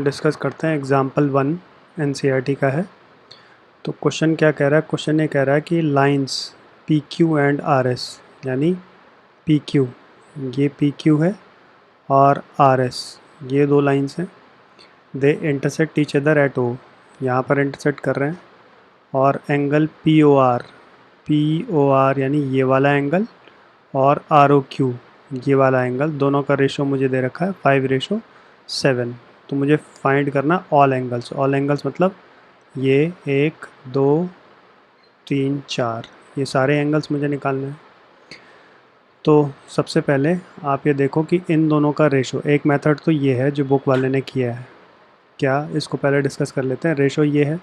Discuss करते हैं। Example 1 NCERT का है। तो क्वेश्चन क्या कह रहा है? क्वेश्चन ये कह रहा है कि lines P Q and R S, यानी पी क्यू, ये पी क्यू है और आर एस, ये दो लाइंस हैं। They intersect each other at O, यहाँ पर इंटरसेक्ट कर रहे हैं। और एंगल पी ओ आर यानी ये वाला एंगल, और आर ओ क्यू ये वाला एंगल, दोनों का रेशो मुझे दे रखा है 5:7। तो मुझे फाइंड करना ऑल एंगल्स मतलब ये 1 2 3 4, ये सारे एंगल्स मुझे निकालने हैं। तो सबसे पहले आप ये देखो कि इन दोनों का रेशो, एक मेथड तो ये है जो बुक वाले ने किया है। क्या, इसको पहले डिस्कस कर लेते हैं। रेशो ये है,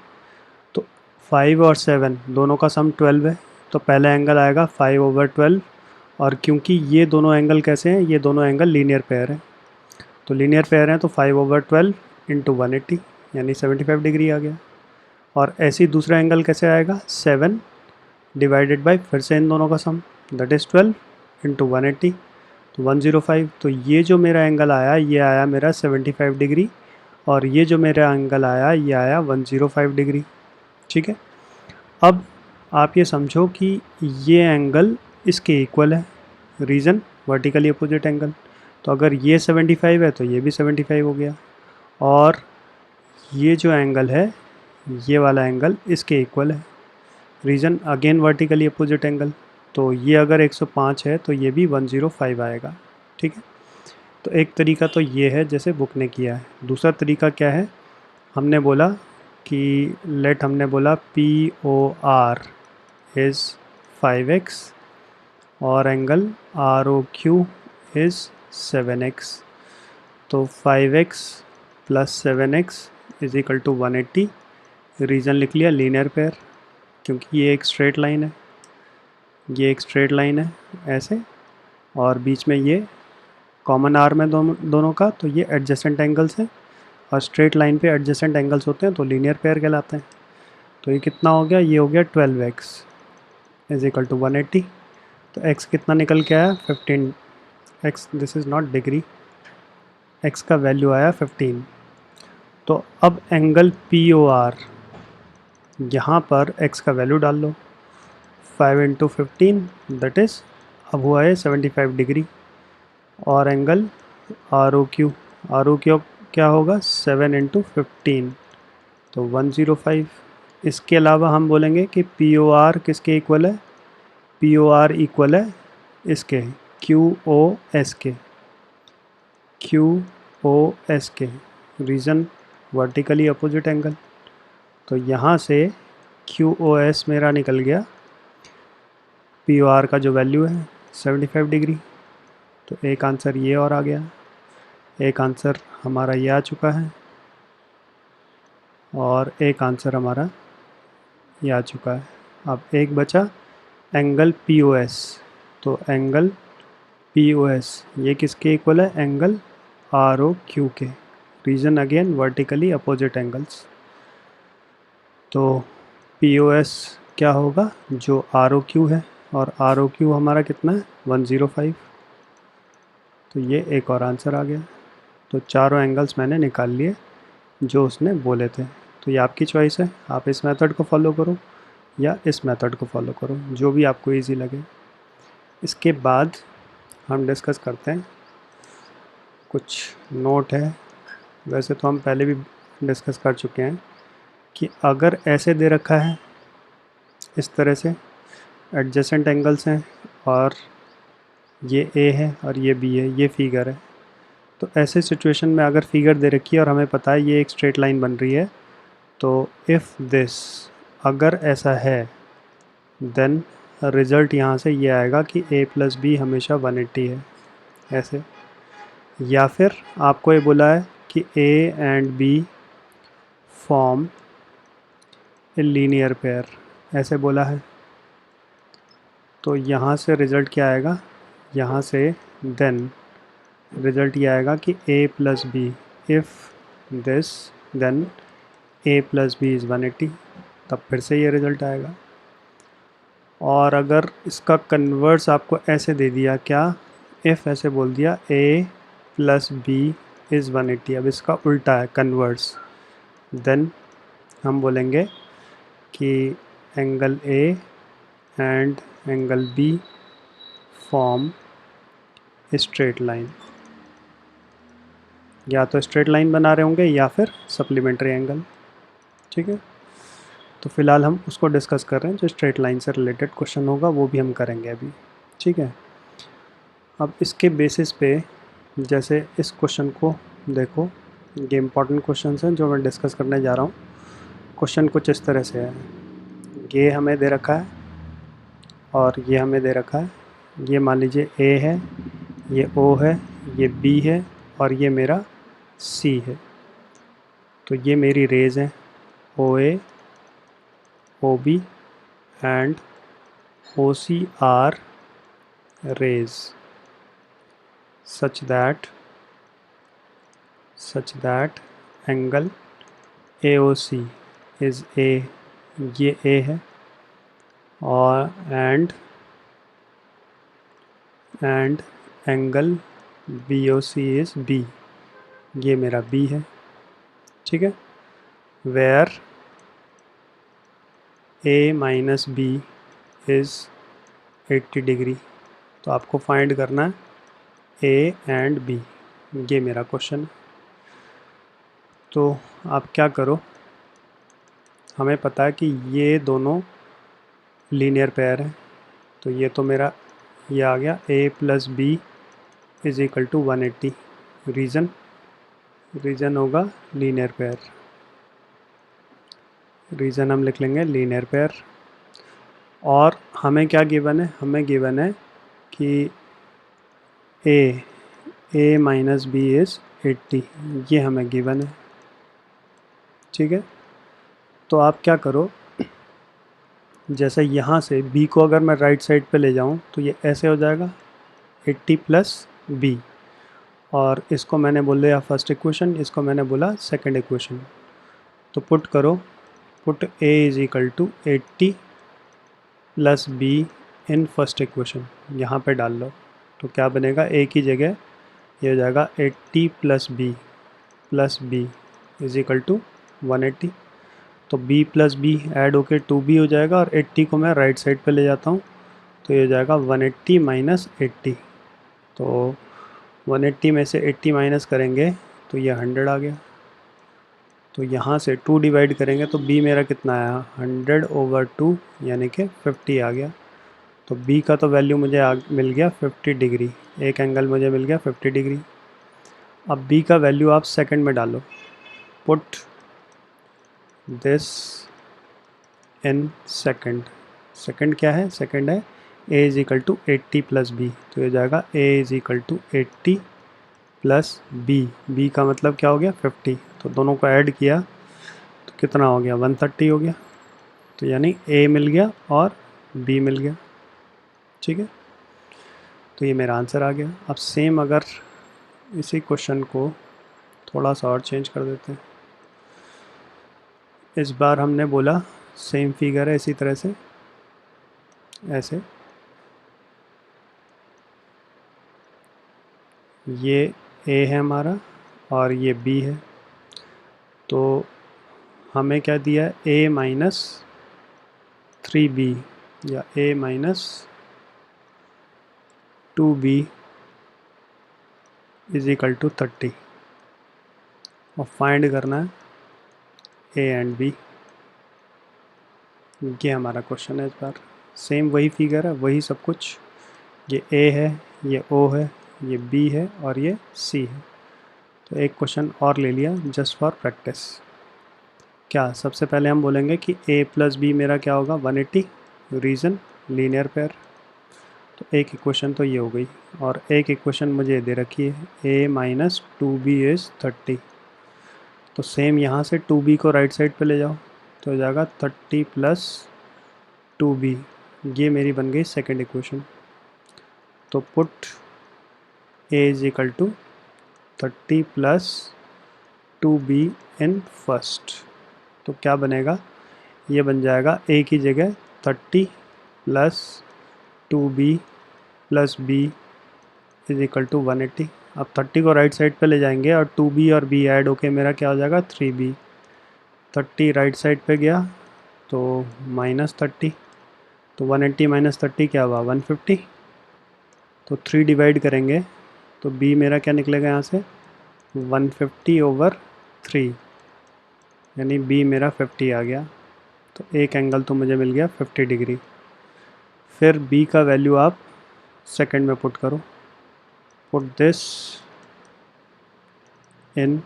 तो 5 और 7 दोनों का सम 12 है, तो पहला एंगल आएगा 5/12। और क्योंकि ये दोनों एंगल कैसे हैं, ये दोनों एंगल लीनियर पेयर हैं, तो लीनियर पेयर हैं, तो 5/12 इंटू 180 यानी 75 डिग्री आ गया। और ऐसे ही दूसरा एंगल कैसे आएगा, 7 डिवाइडेड बाई फिर से इन दोनों का सम, दैट इज़ 12 इंटू 180, तो 105। तो ये जो मेरा एंगल आया, ये आया मेरा 75 डिग्री, और ये जो मेरा एंगल आया, ये आया 105 डिग्री। ठीक है। अब आप ये समझो कि ये एंगल इसके इक्वल है। Reason, vertically opposite angle. तो अगर ये 75 है तो ये भी 75 हो गया, और ये जो एंगल है, ये वाला एंगल इसके इक्वल है। Reason, again vertically opposite angle. तो ये अगर 105 है तो ये भी 105 आएगा। ठीक है। तो एक तरीका तो ये है जैसे बुक ने किया है। दूसरा तरीका क्या है, हमने बोला कि हमने बोला P O R is 5x और angle R O Q is 7x। तो 5x plus 7x is equal to 180। Reason लिख लिया लीनियर पेयर, क्योंकि ये एक स्ट्रेट लाइन है, ये एक स्ट्रेट लाइन है ऐसे, और बीच में ये कॉमन आर में दोनों का, तो ये एडजेसेंट एंगल्स हैं, और स्ट्रेट लाइन पे एडजेसेंट एंगल्स होते हैं तो लीनियर पेयर कहलाते हैं। तो ये कितना हो गया, ये हो गया 12x इज इक्वल टू 180। तो x कितना निकल के आया, 15। x, this is not degree, x का वैल्यू आया 15। तो अब एंगल पी ओ आर, यहाँ पर x का वैल्यू डाल लो, 5 इंटू 15 दैट इज़, अब हुआ है 75 डिग्री। और एंगल आर ओ क्यू क्या होगा, 7 इंटू 15, तो 105। इसके अलावा हम बोलेंगे कि पी ओ आर किसके इक्वल है, पी ओ आर इक्वल है इसके क्यू ओ एस के। Reason, vertically opposite angle. तो यहाँ से क्यू ओ एस मेरा निकल गया, पी ओ आर का जो वैल्यू है 75 डिग्री। तो एक आंसर ये और आ गया, एक आंसर हमारा ये आ चुका है, और एक आंसर हमारा ये आ चुका है। अब एक बचा एंगल पी ओ एस। तो एंगल पी ओ एस ये किसके इक्वल है, एंगल आर ओ क्यू के। Reason again vertically opposite angles. तो पी ओ एस क्या होगा, जो आर ओ क्यू है, और आर ओ क्यू हमारा कितना है, 105। तो ये एक और आंसर आ गया। तो चारों एंगल्स मैंने निकाल लिए जो उसने बोले थे। तो ये आपकी चॉइस है, आप इस मेथड को फॉलो करो या इस मेथड को फॉलो करो, जो भी आपको इजी लगे। इसके बाद हम डिस्कस करते हैं, कुछ नोट है, वैसे तो हम पहले भी डिस्कस कर चुके हैं, कि अगर ऐसे दे रखा है इस तरह से, एडजेसेंट एंगल्स हैं, और ये ए है और ये बी है, ये फिगर है। तो ऐसे सिचुएशन में अगर फिगर दे रखी है और हमें पता है ये एक स्ट्रेट लाइन बन रही है, तो इफ़ दिस, अगर ऐसा है, देन रिज़ल्ट यहाँ से ये आएगा कि a प्लस बी हमेशा 180 है ऐसे। या फिर आपको ये बोला है कि a and b form a linear pair, ऐसे बोला है। तो यहाँ से रिज़ल्ट क्या आएगा, यहाँ से देन रिज़ल्ट ये आएगा कि a plus B, if this then a plus B is 180, तब फिर से ये रिज़ल्ट आएगा। और अगर इसका कन्वर्स आपको ऐसे दे दिया, क्या, इफ़ ऐसे बोल दिया a प्लस बी इज़ 180। अब इसका उल्टा है, कन्वर्स। देन हम बोलेंगे कि angle A and angle B form straight line. या तो स्ट्रेट लाइन बना रहे होंगे या फिर सप्लीमेंट्री एंगल। ठीक है, तो फ़िलहाल हम उसको डिस्कस कर रहे हैं, जो स्ट्रेट लाइन से रिलेटेड क्वेश्चन होगा वो भी हम करेंगे अभी। ठीक है, अब इसके बेसिस पे जैसे इस क्वेश्चन को देखो, ये इंपॉर्टेंट क्वेश्चन हैं जो मैं डिस्कस करने जा रहा हूँ। क्वेश्चन कुछ इस तरह से है, ये हमें दे रखा है और ये हमें दे रखा है। ये मान लीजिए ए है, ये ओ है, ये बी है और ये मेरा सी है। तो ये मेरी रेज है, O A, O B and O C are rays such that angle AOC is A, ये A है, और and angle BOC is B, ये मेरा B है। ठीक है, where A minus B is 80 degree. तो आपको फाइंड करना है A एंड B, ये मेरा क्वेश्चन है। तो आप क्या करो, हमें पता है कि ये दोनों लीनियर पेयर है। तो ये तो मेरा ये आ गया A plus B is equal to 180। Reason होगा लीनियर पेयर। रीज़न हम लिख लेंगे लीनियर पेयर। और हमें क्या गिवन है, हमें गिवन है कि A माइनस बी इज़ 80, ये हमें गिवन है। ठीक है, तो आप क्या करो, जैसे यहाँ से B को अगर मैं राइट साइड पे ले जाऊँ तो ये ऐसे हो जाएगा 80 प्लस बी, और इसको मैंने बोल दिया फर्स्ट इक्वेशन, इसको मैंने बोला सेकंड इक्वेशन। तो पुट करो, put A is equal to 80 plus B in first equation, यहाँ पे डाल लो। तो क्या बनेगा, A की जगह ये हो जाएगा 80 plus B is equal to 180। तो b प्लस बी ऐड होके 2b हो जाएगा, और 80 को मैं राइट साइड पे ले जाता हूँ तो ये हो जाएगा 180 माइनस 80। तो 180 में से 80 माइनस करेंगे तो ये 100 आ गया। तो यहाँ से 2 डिवाइड करेंगे तो b मेरा कितना आया, 100/2 यानी कि 50 आ गया। तो b का तो वैल्यू मुझे मिल गया 50 डिग्री, एक एंगल मुझे मिल गया 50 डिग्री। अब b का वैल्यू आप सेकंड में डालो, पुट दिस इन सेकंड क्या है, सेकंड है a is equal to 80 plus B. तो ये जाएगा a is equal to 80 plus B का मतलब क्या हो गया 50। तो दोनों को ऐड किया तो कितना हो गया 130 हो गया। तो यानी a मिल गया और b मिल गया। ठीक है, तो ये मेरा आंसर आ गया। अब सेम अगर इसी क्वेश्चन को थोड़ा सा और चेंज कर देते हैं, इस बार हमने बोला सेम फिगर है इसी तरह से, ऐसे ये A है हमारा और ये B है। तो हमें क्या दिया है, A माइनस 3B या A minus 2B is equal to 30, और फाइंड करना है A एंड B। ये हमारा क्वेश्चन है। इस बार सेम वही फिगर है, वही सब कुछ। ये A है, ये O है, ये B है और ये C है। तो एक क्वेश्चन और ले लिया जस्ट फॉर प्रैक्टिस। क्या, सबसे पहले हम बोलेंगे कि A प्लस बी मेरा क्या होगा 180, रीज़न लीनियर पेयर। तो एक इक्वेशन तो ये हो गई, और एक इक्वेशन मुझे दे रखी है A माइनस 2B इज़ 30। तो सेम यहाँ से 2B को राइट साइड पे ले जाओ तो हो जाएगा 30 प्लस 2B, ये मेरी बन गई सेकंड इक्वेशन। तो put A is equal to 30 plus 2B in first. तो क्या बनेगा, ये बन जाएगा A की जगह 30 plus 2B plus B is equal to 180। अब 30 को राइट साइड पे ले जाएंगे और 2b और b ऐड होके मेरा क्या हो जाएगा 3b। 30 राइट साइड पे गया तो -30, तो 180 माइनस 30 क्या हुआ 150। तो 3 डिवाइड करेंगे तो b मेरा क्या निकलेगा यहाँ से 150/3, यानी b मेरा 50 आ गया। तो एक एंगल तो मुझे मिल गया 50 डिग्री। फिर b का वैल्यू आप सेकंड में पुट करो, पुट दिस इन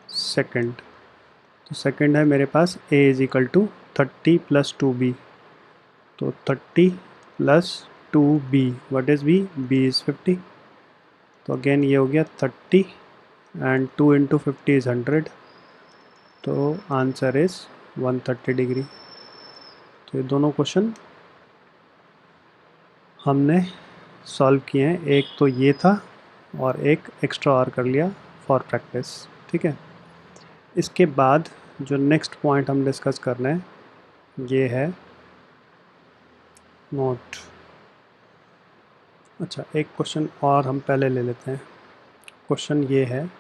सेकंड। तो सेकंड है मेरे पास a = 30 + 2b, तो 30 + 2b, what is b? b is 50। तो अगेन ये हो गया 30 एंड 2 × 50 इज़ 100, तो आंसर इज़ 130 डिग्री। तो ये दोनों क्वेश्चन हमने सॉल्व किए हैं, एक तो ये था और एक एक्स्ट्रा और कर लिया फॉर प्रैक्टिस, ठीक है। इसके बाद जो नेक्स्ट पॉइंट हम डिस्कस कर रहे हैं ये है नोट। अच्छा, एक क्वेश्चन और हम पहले ले लेते हैं। क्वेश्चन ये है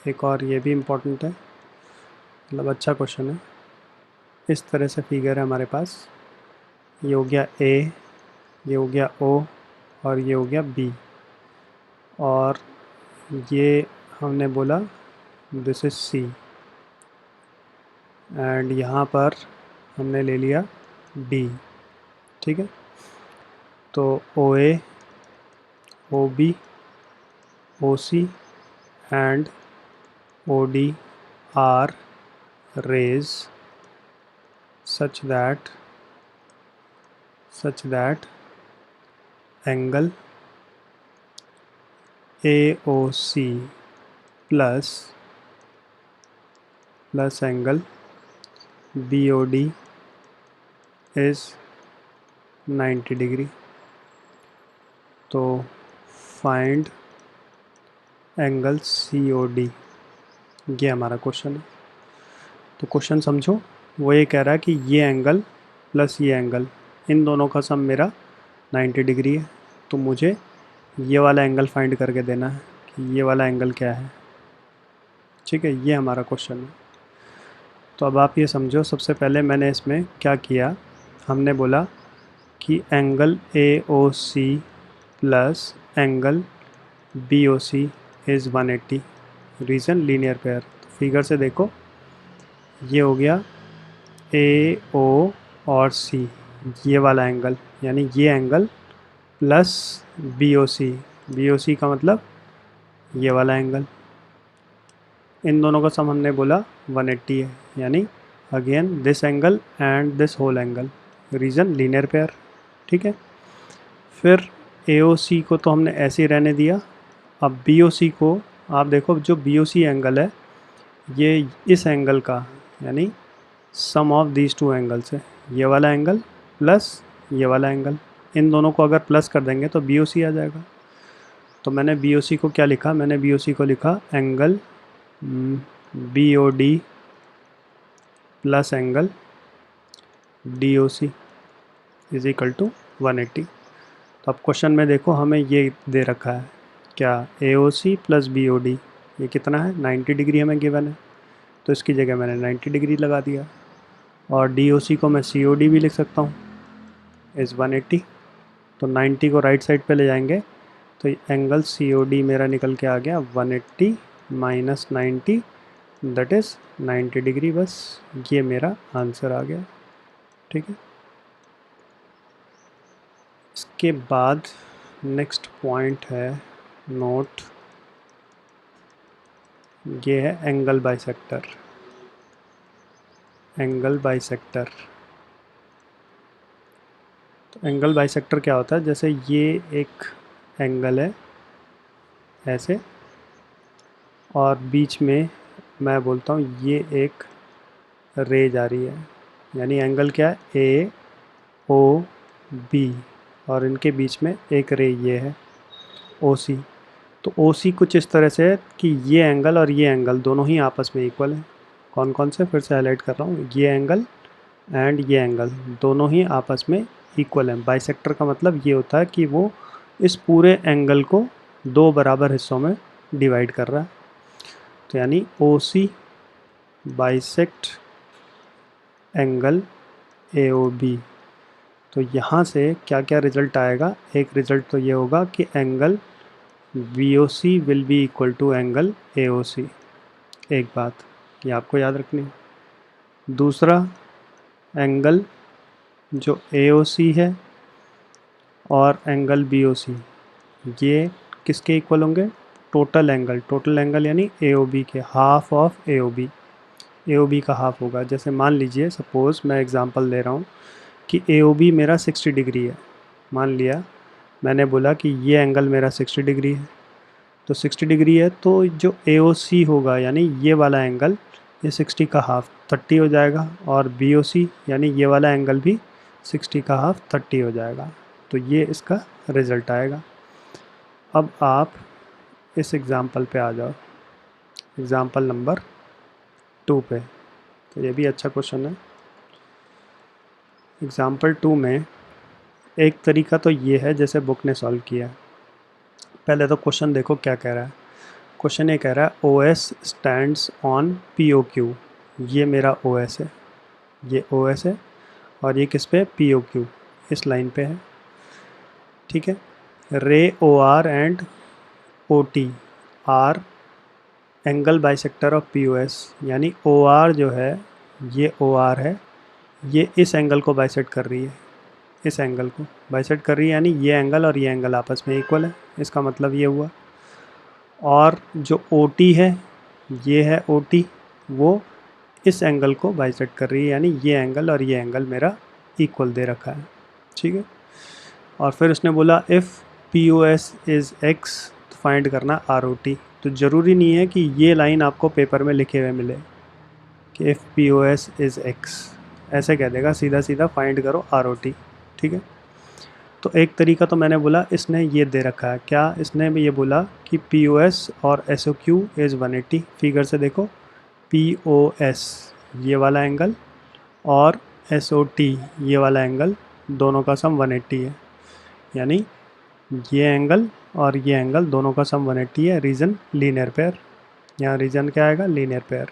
एक, और ये भी इम्पोर्टेंट है, मतलब अच्छा क्वेश्चन है। इस तरह से फिगर है हमारे पास, ये हो गया A, ये हो गया O और ये हो गया B, और ये हमने बोला दिस इज़ C, एंड यहाँ पर हमने ले लिया D, ठीक है। तो OA, OB, OC and OD are raised such that angle AOC plus angle BOD is 90 degree. तो फाइंड एंगल COD, ये हमारा क्वेश्चन है। तो क्वेश्चन समझो, वो ये कह रहा है कि ये एंगल प्लस ये एंगल, इन दोनों का सम मेरा 90 डिग्री है। तो मुझे ये वाला एंगल फाइंड करके देना है कि ये वाला एंगल क्या है, ठीक है। ये हमारा क्वेश्चन है। तो अब आप ये समझो, सबसे पहले मैंने इसमें क्या किया, हमने बोला कि angle AOC plus angle BOC is 180, reason linear pair. तो फिगर से देखो, ये हो गया AO और C, ये वाला एंगल, यानी ये एंगल प्लस BOC का मतलब ये वाला एंगल, इन दोनों का सम हमने बोला 180 है, यानी again this angle and this whole angle, reason linear pair, ठीक है। फिर AOC को तो हमने ऐसे ही रहने दिया। अब BOC को आप देखो, जो BOC एंगल है ये इस एंगल का, यानी सम ऑफ दीज टू एंगल्स है, ये वाला एंगल प्लस ये वाला एंगल, इन दोनों को अगर प्लस कर देंगे तो BOC आ जाएगा। तो मैंने BOC को क्या लिखा, मैंने BOC को लिखा angle BOD plus angle DOC is equal to 180। तो अब क्वेश्चन में देखो, हमें ये दे रखा है क्या, AOC प्लस BOD, ये कितना है 90 डिग्री हमें गिवन है, तो इसकी जगह मैंने 90 डिग्री लगा दिया। और DOC को मैं COD भी लिख सकता हूँ, इज़ 180। तो 90 को राइट साइड पे ले जाएंगे तो एंगल COD मेरा निकल के आ गया 180 माइनस 90, दैट इज़ 90 डिग्री। बस ये मेरा आंसर आ गया, ठीक है। इसके बाद नेक्स्ट पॉइंट है नोट, ये है एंगल बाइसेक्टर। एंगल बाइसेक्टर, तो एंगल बाइसेक्टर क्या होता है, जैसे ये एक एंगल है ऐसे, और बीच में मैं बोलता हूँ ये एक रे जा रही है, यानी एंगल क्या है AOB, और इनके बीच में एक रे ये है OC। तो OC कुछ इस तरह से है कि ये एंगल और ये एंगल दोनों ही आपस में इक्वल है। कौन कौन से, फिर से हाईलाइट कर रहा हूँ, ये एंगल एंड ये एंगल दोनों ही आपस में इक्वल है। बाइसेक्टर का मतलब ये होता है कि वो इस पूरे एंगल को दो बराबर हिस्सों में डिवाइड कर रहा है। तो यानी O C bisect angle A O B. तो यहाँ से क्या क्या रिज़ल्ट आएगा, एक रिज़ल्ट तो ये होगा कि angle B O C will be equal to angle A O C. एक बात ये आपको याद रखनी है। दूसरा, एंगल जो ए ओ सी है और एंगल बी ओ सी, ये किसके इक्वल होंगे? टोटल एंगल यानी ए ओ बी के, half of A O B. A O B का हाफ होगा। जैसे मान लीजिए, सपोज़ मैं एग्ज़ाम्पल ले रहा हूँ कि ए ओ बी मेरा 60 डिग्री है। मान लिया मैंने बोला कि ये एंगल मेरा 60 डिग्री है। तो 60 डिग्री है तो जो ए ओ सी होगा यानी ये वाला एंगल, ये 60 का हाफ 30 हो जाएगा, और बी ओ सी यानी ये वाला एंगल भी 60 का हाफ 30 हो जाएगा। तो ये इसका रिज़ल्ट आएगा। अब आप इस एग्ज़ाम्पल पे आ जाओ, एग्ज़ाम्पल नंबर 2 पे। तो ये भी अच्छा क्वेश्चन है। एग्ज़ाम्पल 2 में एक तरीका तो ये है जैसे बुक ने सॉल्व किया है। पहले तो क्वेश्चन देखो क्या कह रहा है। क्वेश्चन ये कह रहा है O S stands on P O Q. ये मेरा ओ एस है, ये ओ एस है, और ये किस पे? पी ओ क्यू, इस लाइन पे है। ठीक है। Ray O R and O T are angle bisector of P O S. यानी ओ आर जो है, ये ओ आर है, ये इस एंगल को बाइसेक्ट कर रही है, इस एंगल को बाइसेक्ट कर रही है, यानी ये एंगल और ये एंगल आपस में इक्वल है। इसका मतलब ये हुआ। और जो ओ टी है, ये है ओ टी, वो इस एंगल को बाइसेक्ट कर रही है, यानी ये एंगल और ये एंगल मेरा इक्वल दे रखा है। ठीक है। और फिर उसने बोला if P O S is x, तो फाइंड करना आर ओ टी। तो ज़रूरी नहीं है कि ये लाइन आपको पेपर में लिखे हुए मिले कि if P O S is x, ऐसे कह देगा सीधा सीधा फाइंड करो आर ओ टी। ठीक है। तो एक तरीका तो मैंने बोला, इसने ये दे रखा है क्या, इसने भी ये बोला कि पी ओ एस और S O Q is 180। Figure से देखो, पी ओ एस ये वाला एंगल और एस ओ टी ये वाला एंगल, दोनों का सम 180 है। यानी ये एंगल और ये एंगल दोनों का सम 180 है। रीज़न लीनियर पेयर, यहाँ रीज़न क्या आएगा? Linear pair.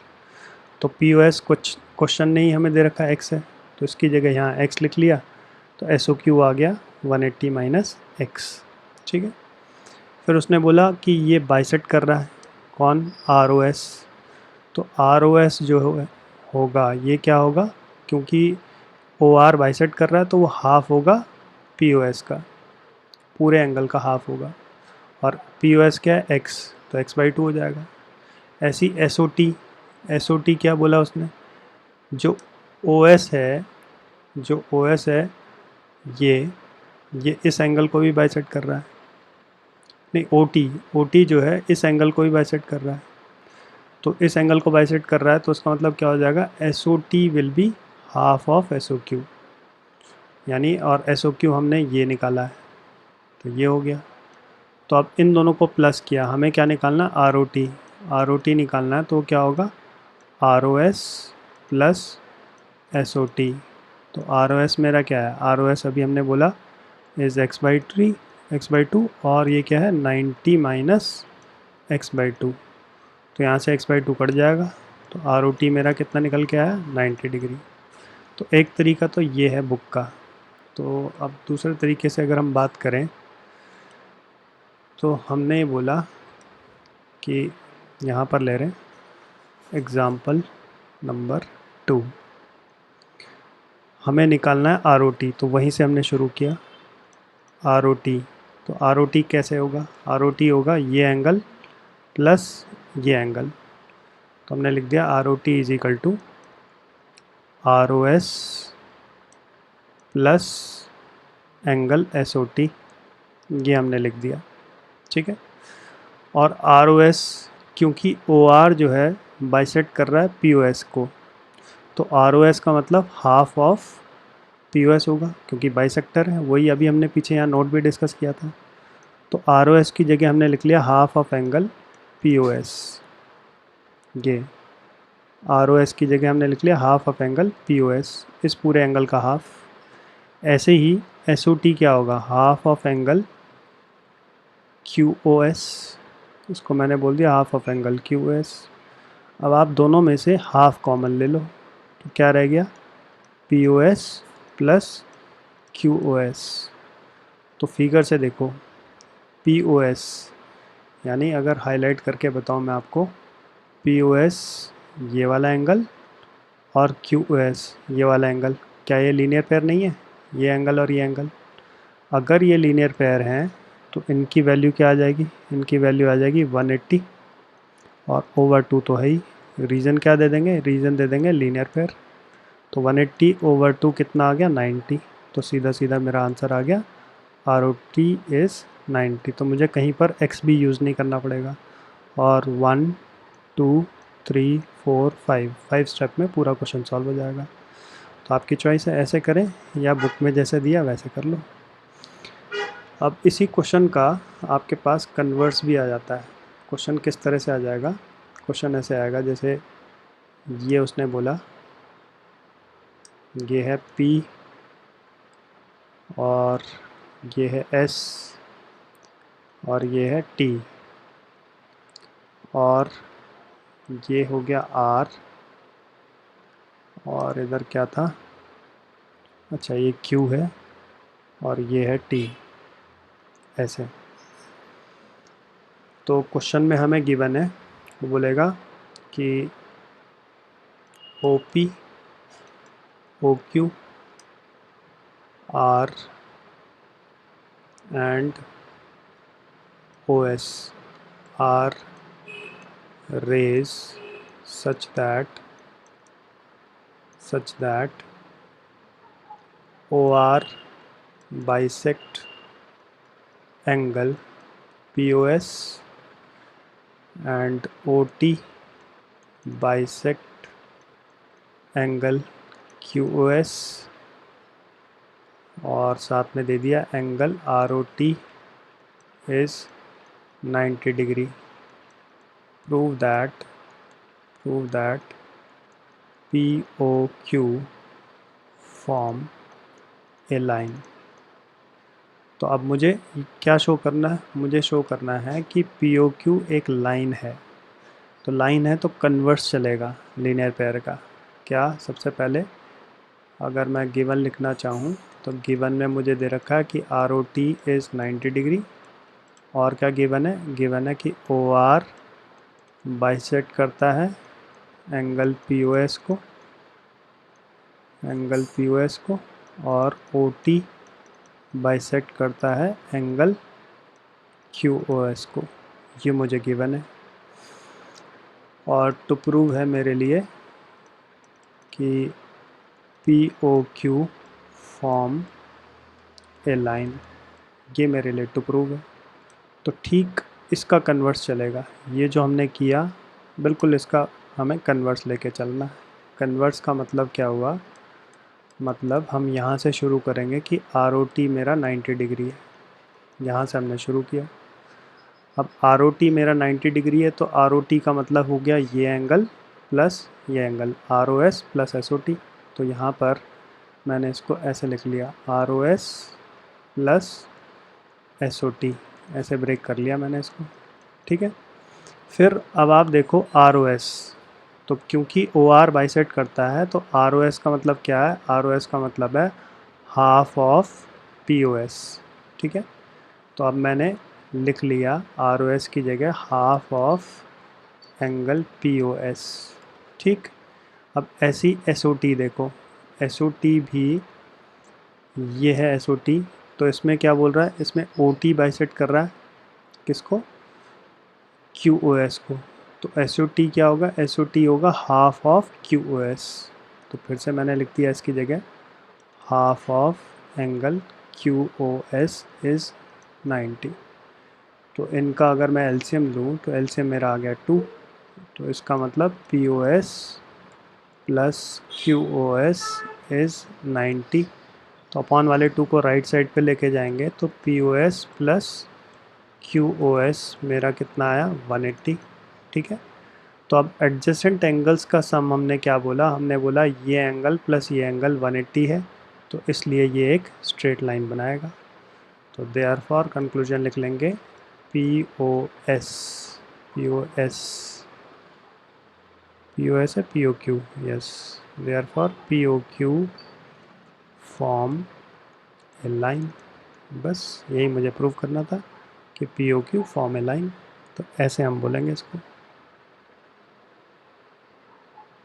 तो पी ओ एस कुछ क्वेश्चन नहीं हमें दे रखा है, एक्स है, तो इसकी जगह यहाँ एक्स लिख लिया। तो एस ओ क्यू आ गया 180 माइनस एक्स। ठीक है। फिर उसने बोला कि ये बाइसेक्ट कर रहा है, कौन? R O S. तो आर ओ एस जो होगा ये क्या होगा, क्योंकि ओ आर बाइसेक्ट कर रहा है तो वो हाफ होगा पी ओ एस का, पूरे एंगल का हाफ होगा। और पी ओ एस क्या है? एक्स, तो एक्स बाई 2 हो जाएगा। ऐसी S O T, S O T क्या बोला उसने? जो ओ एस है, जो ओ एस है, ये इस एंगल को भी बाइसेक्ट कर रहा है। नहीं, ओ टी जो है इस एंगल को भी बाइसेक्ट कर रहा है। तो इस एंगल को बाइसेक्ट कर रहा है तो उसका मतलब क्या हो जाएगा? S O T will be half of S O Q. यानी और एस ओ क्यू हमने ये निकाला है, तो ये हो गया। तो अब इन दोनों को प्लस किया, हमें क्या निकालना? R O T. R O T निकालना है तो क्या होगा? R O S plus S O T. तो आर ओ एस मेरा क्या है? आर ओ एस अभी हमने बोला इज़ एक्स बाई टू, और ये क्या है? 90 माइनस एक्स बाई टू। तो यहाँ से एक्स बाई टू कट जाएगा, तो आर ओ टी मेरा कितना निकल के आया? 90 डिग्री। तो एक तरीका तो ये है बुक का। तो अब दूसरे तरीके से अगर हम बात करें, तो हमने बोला कि यहाँ पर ले रहे हैं एग्ज़ाम्पल नंबर 2, हमें निकालना है आर ओ टी। तो वहीं से हमने शुरू किया आर ओ टी। तो आर ओ टी कैसे होगा? आर ओ टी होगा ये एंगल प्लस ये एंगल। तो हमने लिख दिया R O T is equal to R O S plus angle S O T, ये हमने लिख दिया। ठीक है। और आर ओ एस, क्योंकि ओ आर जो है बाइसेक्ट कर रहा है पी ओ एस को, तो आर ओ एस का मतलब half of P O S होगा, क्योंकि बाइसेक्टर है। वही अभी हमने पीछे यहाँ नोट भी डिस्कस किया था। तो आर ओ एस की जगह हमने लिख लिया half of angle P O S. ये आर ओ एस की जगह हमने लिख लिया half of angle P O S, इस पूरे एंगल का हाफ। ऐसे ही एस ओ टी क्या होगा? Half of angle Q O S, इसको मैंने बोल दिया half of angle Q S. अब आप दोनों में से हाफ कॉमन ले लो, तो क्या रह गया, P O S plus Q O S. तो फिगर से देखो, पी ओ एस यानी अगर हाईलाइट करके बताऊँ मैं आपको, पी ओ एस ये वाला एंगल और क्यू ओ एस ये वाला एंगल, क्या ये लीनियर पेयर नहीं है, ये एंगल और ये एंगल? अगर ये लीनियर पेयर हैं तो इनकी वैल्यू क्या आ जाएगी, इनकी वैल्यू आ जाएगी 180 और ओवर 2 तो है ही। रीज़न क्या दे देंगे, रीज़न दे देंगे लीनियर पेयर। तो 180 ओवर 2 कितना आ गया, 90। तो सीधा सीधा मेरा आंसर आ गया आर ओ टी इज़ 90। तो मुझे कहीं पर एक्स भी यूज़ नहीं करना पड़ेगा। और 1 2 3 4 5 स्टेप में पूरा क्वेश्चन सॉल्व हो जाएगा। तो आपकी चॉइस है, ऐसे करें या बुक में जैसे दिया वैसे कर लो। अब इसी क्वेश्चन का आपके पास कन्वर्स भी आ जाता है। क्वेश्चन किस तरह से आ जाएगा, क्वेश्चन ऐसे आएगा जैसे ये उसने बोला ये है P और ये है S और ये है T और ये हो गया R और इधर क्या था, अच्छा ये Q है और ये है T, ऐसे। तो क्वेश्चन में हमें गिवन है, वो बोलेगा कि OP OQ R and OS are rays such that OR bisect angle POS and OT bisect angle QOS और साथ में दे दिया angle ROT is 90 degree. Prove that POQ form a line. तो अब मुझे क्या शो करना है, मुझे शो करना है कि POQ एक लाइन है। तो लाइन है तो कन्वर्स चलेगा लीनियर पेयर का। क्या, सबसे पहले अगर मैं गिवन लिखना चाहूँ तो गिवन में मुझे दे रखा है कि ROT इज़ 90 डिग्री और क्या गिवन है कि OR बाइसेक्ट करता है एंगल POS को और OT बाइसेक्ट करता है एंगल QOS को। ये मुझे गिवन है और टू प्रूव है मेरे लिए कि POQ फॉर्म ए लाइन, ये मेरे लिए टू प्रूव है। तो ठीक इसका कन्वर्स चलेगा, ये जो हमने किया बिल्कुल इसका हमें कन्वर्स लेके चलना है। कन्वर्स का मतलब क्या हुआ, मतलब हम यहाँ से शुरू करेंगे कि ROT मेरा 90 डिग्री है, यहाँ से हमने शुरू किया। अब ROT मेरा 90 डिग्री है तो ROT का मतलब हो गया ये एंगल प्लस ये एंगल, ROS प्लस SOT। तो यहाँ पर मैंने इसको ऐसे लिख लिया, ROS प्लस SOT, ऐसे ब्रेक कर लिया मैंने इसको, ठीक है। फिर अब आप देखो ROS, तो क्योंकि OR बाइसेक्ट करता है तो ROS का मतलब क्या है, ROS का मतलब है हाफ ऑफ POS, ठीक है। तो अब मैंने लिख लिया ROS की जगह हाफ ऑफ एंगल POS, ठीक। अब ऐसी SOT देखो, SOT भी ये है SOT, तो इसमें क्या बोल रहा है, इसमें OT बाइसेक्ट कर रहा है किसको, QOS को। तो SOT क्या होगा, SOT होगा हाफ ऑफ QOS। तो फिर से मैंने लिख दिया इसकी जगह half of angle QOS is 90। तो इनका अगर मैं एलसीएम लूँ तो एलसीएम मेरा आ गया 2। तो इसका मतलब POS प्लस QOS इज़ 90। तो अपॉन वाले 2 को राइट साइड पे लेके जाएंगे तो POS प्लस QOS मेरा कितना आया, 180, ठीक है। तो अब एडजेसेंट एंगल्स का सम हमने क्या बोला, हमने बोला ये एंगल प्लस ये एंगल 180 है, तो इसलिए ये एक स्ट्रेट लाइन बनाएगा। तो देयरफॉर कंक्लूजन लिख लेंगे POS POS, POS है POQ, yes, therefore POQ form a line. बस यही मुझे प्रूव करना था कि POQ फॉर्म ए लाइन, तो ऐसे हम बोलेंगे इसको।